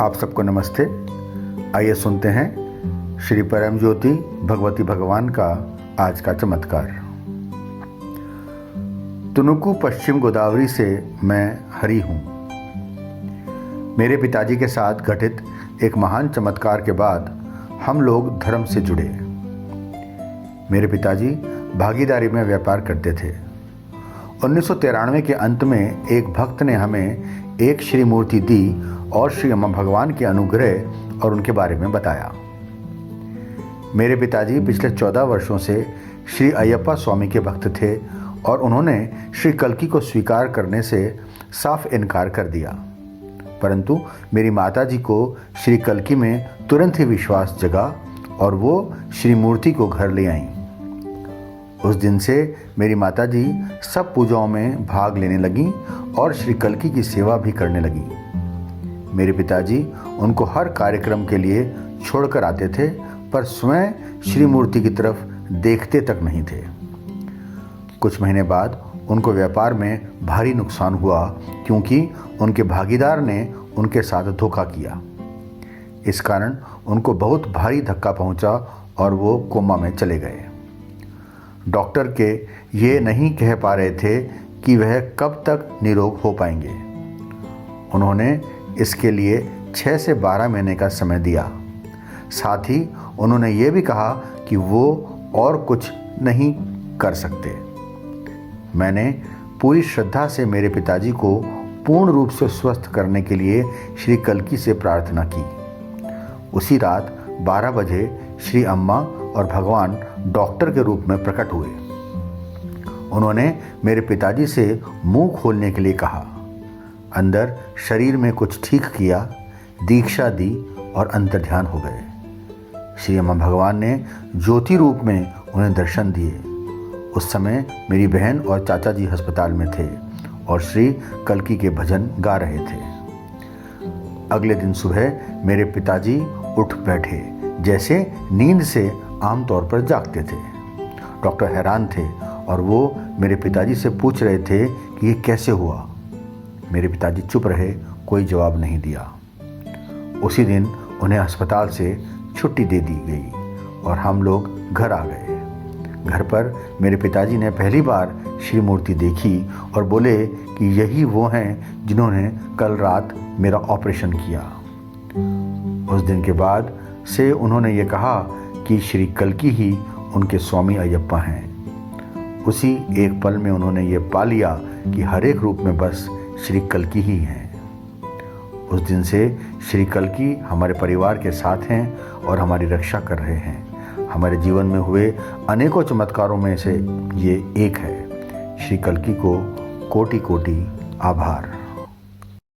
आप सबको नमस्ते। आइए सुनते हैं श्री परम ज्योति भगवती भगवान का आज का चमत्कार। तुनुकु पश्चिम गोदावरी से मैं हरि हूँ। मेरे पिताजी के साथ घटित एक महान चमत्कार के बाद हम लोग धर्म से जुड़े। मेरे पिताजी भागीदारी में व्यापार करते थे। 1993 के अंत में एक भक्त ने हमें एक श्री मूर्ति दी और श्री अम्मा भगवान के अनुग्रह और उनके बारे में बताया। मेरे पिताजी पिछले 14 वर्षों से श्री अयप्पा स्वामी के भक्त थे और उन्होंने श्री कल्की को स्वीकार करने से साफ इनकार कर दिया, परंतु मेरी माताजी को श्री कल्की में तुरंत ही विश्वास जगा और वो श्री मूर्ति को घर ले आईं। उस दिन से मेरी माताजी सब पूजाओं में भाग लेने लगीं और श्री कल्की की सेवा भी करने लगीं। मेरे पिताजी उनको हर कार्यक्रम के लिए छोड़कर आते थे, पर स्वयं श्री मूर्ति की तरफ देखते तक नहीं थे। कुछ महीने बाद उनको व्यापार में भारी नुकसान हुआ क्योंकि उनके भागीदार ने उनके साथ धोखा किया। इस कारण उनको बहुत भारी धक्का पहुंचा और वो कोमा में चले गए। डॉक्टर के ये नहीं कह पा रहे थे कि वह कब तक निरोग हो पाएंगे। उन्होंने इसके लिए 6 से 12 महीने का समय दिया। साथ ही उन्होंने ये भी कहा कि वो और कुछ नहीं कर सकते। मैंने पूरी श्रद्धा से मेरे पिताजी को पूर्ण रूप से स्वस्थ करने के लिए श्री कल्की से प्रार्थना की। उसी रात 12 बजे श्री अम्मा और भगवान डॉक्टर के रूप में प्रकट हुए। उन्होंने मेरे पिताजी से मुंह खोलने के लिए कहा। अंदर शरीर में कुछ ठीक किया, दीक्षा दी और अंतर्ध्यान हो गए। श्री अम्मा भगवान ने ज्योति रूप में उन्हें दर्शन दिए। उस समय मेरी बहन और चाचा जी अस्पताल में थे और श्री कल्की के भजन गा रहे थे। अगले दिन सुबह मेरे पिताजी उठ बैठे, जैसे नींद से आमतौर पर जागते थे। डॉक्टर हैरान थे और वो मेरे पिताजी से पूछ रहे थे कि ये कैसे हुआ। मेरे पिताजी चुप रहे, कोई जवाब नहीं दिया। उसी दिन उन्हें अस्पताल से छुट्टी दे दी गई और हम लोग घर आ गए। घर पर मेरे पिताजी ने पहली बार श्री मूर्ति देखी और बोले कि यही वो हैं जिन्होंने कल रात मेरा ऑपरेशन किया। उस दिन के बाद से उन्होंने ये कहा कि श्री कल्की ही उनके स्वामी अयप्पा हैं। उसी एक पल में उन्होंने ये पा लिया कि हर एक रूप में बस श्री कल्की ही हैं। उस दिन से श्री कल्की हमारे परिवार के साथ हैं और हमारी रक्षा कर रहे हैं। हमारे जीवन में हुए अनेकों चमत्कारों में से ये एक है। श्री कल्की को कोटि कोटि आभार।